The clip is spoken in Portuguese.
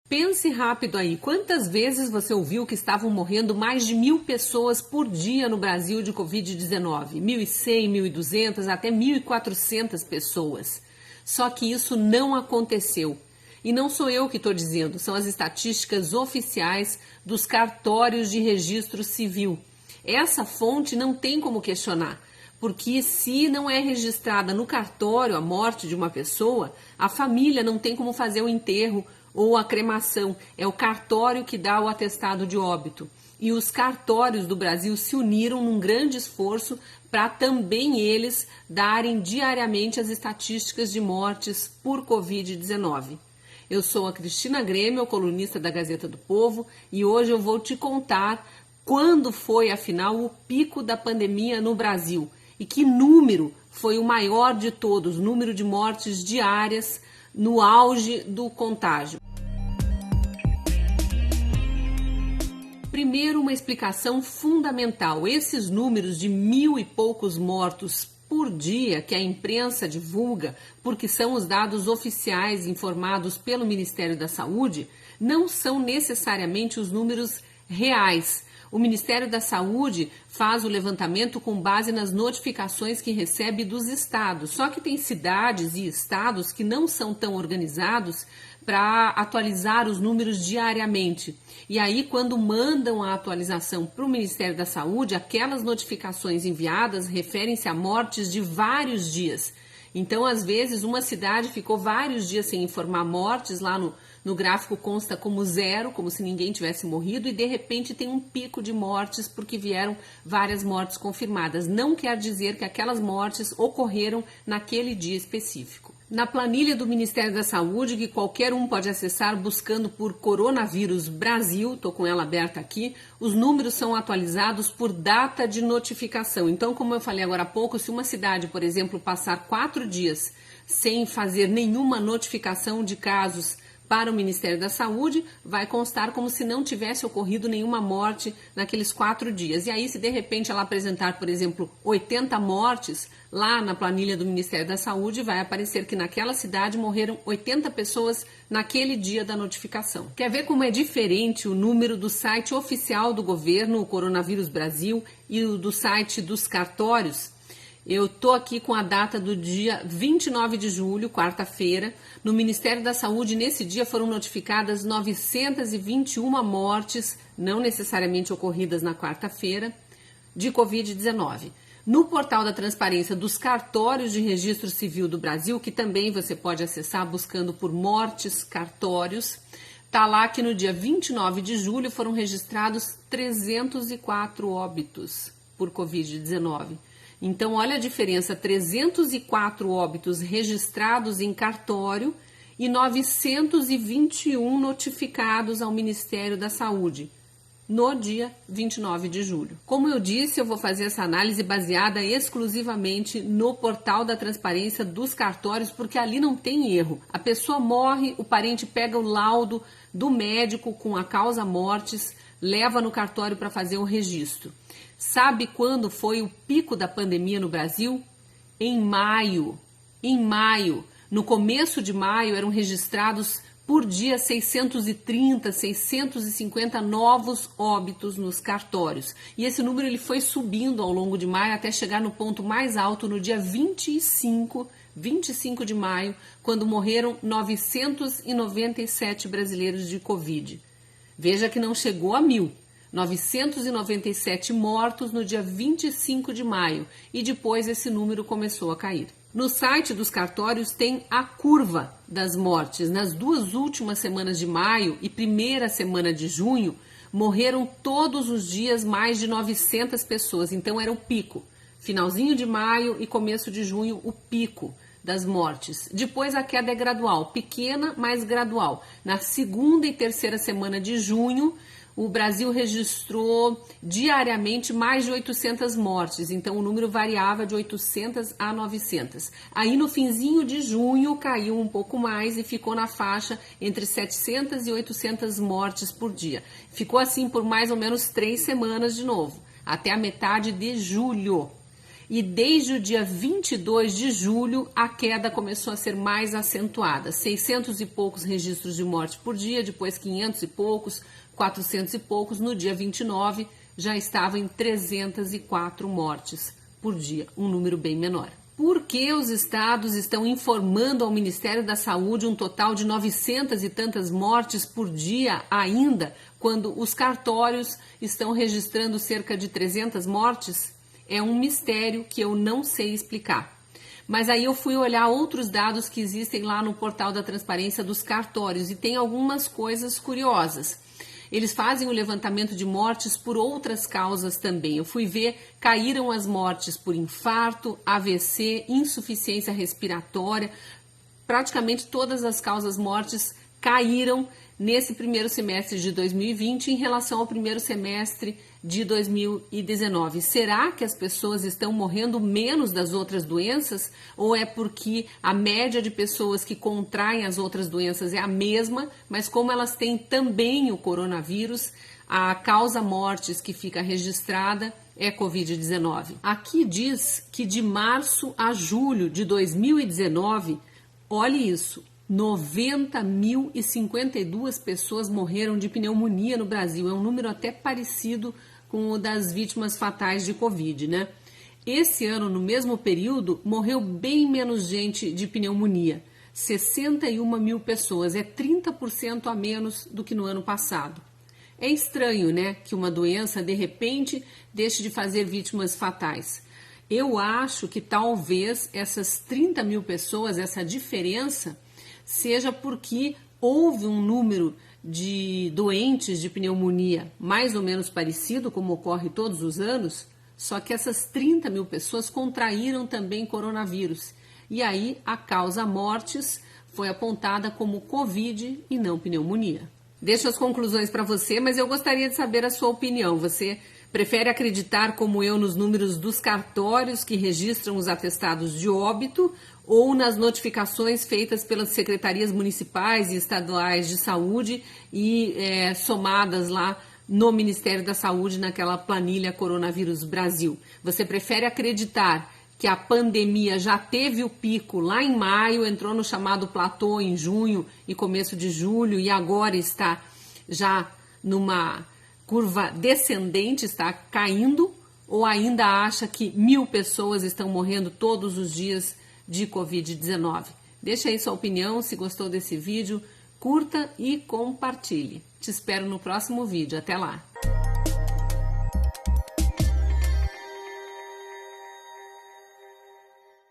Pense rápido aí, quantas vezes você ouviu que estavam morrendo mais de 1.000 pessoas por dia no Brasil de Covid-19? 1.100, 1.200, até 1.400 pessoas. Só que isso não aconteceu. E não sou eu que estou dizendo, são as estatísticas oficiais dos cartórios de registro civil. Essa fonte não tem como questionar, porque se não é registrada no cartório a morte de uma pessoa, a família não tem como fazer o enterro ou a cremação. É o cartório que dá o atestado de óbito. E os cartórios do Brasil se uniram num grande esforço para também eles darem diariamente as estatísticas de mortes por Covid-19. Eu sou a Cristina Grêmio, colunista da Gazeta do Povo, e hoje eu vou te contar quando foi, afinal, o pico da pandemia no Brasil e que número foi o maior de todos, número de mortes diárias no auge do contágio. Primeiro, uma explicação fundamental. Esses números de 1.000 e poucos mortos por dia que a imprensa divulga, porque são os dados oficiais informados pelo Ministério da Saúde, não são necessariamente os números reais. O Ministério da Saúde faz o levantamento com base nas notificações que recebe dos estados. Só que tem cidades e estados que não são tão organizados para atualizar os números diariamente. E aí, quando mandam a atualização para o Ministério da Saúde, aquelas notificações enviadas referem-se a mortes de vários dias. Então, às vezes, uma cidade ficou vários dias sem informar mortes, lá no gráfico consta como 0, como se ninguém tivesse morrido, e de repente tem um pico de mortes porque vieram várias mortes confirmadas. Não quer dizer que aquelas mortes ocorreram naquele dia específico. Na planilha do Ministério da Saúde, que qualquer um pode acessar buscando por Coronavírus Brasil, estou com ela aberta aqui, os números são atualizados por data de notificação. Então, como eu falei agora há pouco, se uma cidade, por exemplo, passar 4 dias sem fazer nenhuma notificação de casos para o Ministério da Saúde, vai constar como se não tivesse ocorrido nenhuma morte naqueles 4 dias. E aí, se de repente ela apresentar, por exemplo, 80 mortes, lá na planilha do Ministério da Saúde vai aparecer que naquela cidade morreram 80 pessoas naquele dia da notificação. Quer ver como é diferente o número do site oficial do governo, o Coronavírus Brasil, e o do site dos cartórios? Eu estou aqui com a data do dia 29 de julho, quarta-feira. No Ministério da Saúde, nesse dia, foram notificadas 921 mortes, não necessariamente ocorridas na quarta-feira, de Covid-19. No portal da transparência dos cartórios de registro civil do Brasil, que também você pode acessar buscando por mortes cartórios, está lá que no dia 29 de julho foram registrados 304 óbitos por Covid-19. Então, olha a diferença, 304 óbitos registrados em cartório e 921 notificados ao Ministério da Saúde no dia 29 de julho. Como eu disse, eu vou fazer essa análise baseada exclusivamente no portal da transparência dos cartórios, porque ali não tem erro. A pessoa morre, o parente pega o laudo do médico com a causa mortis, leva no cartório para fazer o registro. Sabe quando foi o pico da pandemia no Brasil? Em maio. Em maio. No começo de maio eram registrados por dia 630, 650 novos óbitos nos cartórios. E esse número ele foi subindo ao longo de maio até chegar no ponto mais alto no dia 25 de maio, quando morreram 997 brasileiros de Covid. Veja que não chegou a 1.000. 997 mortos no dia 25 de maio e depois esse número começou a cair. No site dos cartórios tem a curva das mortes. Nas 2 últimas semanas de maio e primeira semana de junho, morreram todos os dias mais de 900 pessoas, então era o pico. Finalzinho de maio e começo de junho, o pico das mortes. Depois a queda é gradual, pequena, mas gradual. Na segunda e terceira semana de junho, o Brasil registrou diariamente mais de 800 mortes, então o número variava de 800 a 900. Aí no finzinho de junho caiu um pouco mais e ficou na faixa entre 700 e 800 mortes por dia. Ficou assim por mais ou menos 3 semanas de novo, até a metade de julho. e desde o dia 22 de julho a queda começou a ser mais acentuada. 600 e poucos registros de morte por dia, depois 500 e poucos, 400 e poucos. No dia 29 já estava em 304 mortes por dia, um número bem menor. Por que os estados estão informando ao Ministério da Saúde um total de 900 e tantas mortes por dia ainda, quando os cartórios estão registrando cerca de 300 mortes? É um mistério que eu não sei explicar. Mas aí eu fui olhar outros dados que existem lá no portal da transparência dos cartórios e tem algumas coisas curiosas. Eles fazem o levantamento de mortes por outras causas também. Eu fui ver, caíram as mortes por infarto, AVC, insuficiência respiratória. Praticamente todas as causas mortes caíram nesse primeiro semestre de 2020 em relação ao primeiro semestre de 2019. Será que as pessoas estão morrendo menos das outras doenças? Ou é porque a média de pessoas que contraem as outras doenças é a mesma, mas como elas têm também o coronavírus, a causa mortes que fica registrada é Covid-19. Aqui diz que de março a julho de 2019, olhe isso, 90.052 pessoas morreram de pneumonia no Brasil. É um número até parecido com o das vítimas fatais de Covid, né? Esse ano, no mesmo período, morreu bem menos gente de pneumonia. 61 mil pessoas, é 30% a menos do que no ano passado. É estranho, né, que uma doença, de repente, deixe de fazer vítimas fatais. Eu acho que talvez essas 30 mil pessoas, essa diferença, seja porque houve um número de doentes de pneumonia mais ou menos parecido, como ocorre todos os anos, só que essas 30 mil pessoas contraíram também coronavírus. E aí a causa mortes foi apontada como Covid e não pneumonia. Deixo as conclusões para você, mas eu gostaria de saber a sua opinião. Você prefere acreditar, como eu, nos números dos cartórios que registram os atestados de óbito ou nas notificações feitas pelas secretarias municipais e estaduais de saúde e somadas lá no Ministério da Saúde, naquela planilha Coronavírus Brasil? Você prefere acreditar que a pandemia já teve o pico lá em maio, entrou no chamado platô em junho e começo de julho e agora está já numa curva descendente, está caindo, ou ainda acha que 1.000 pessoas estão morrendo todos os dias de Covid-19? Deixa aí sua opinião, se gostou desse vídeo, curta e compartilhe. Te espero no próximo vídeo. Até lá!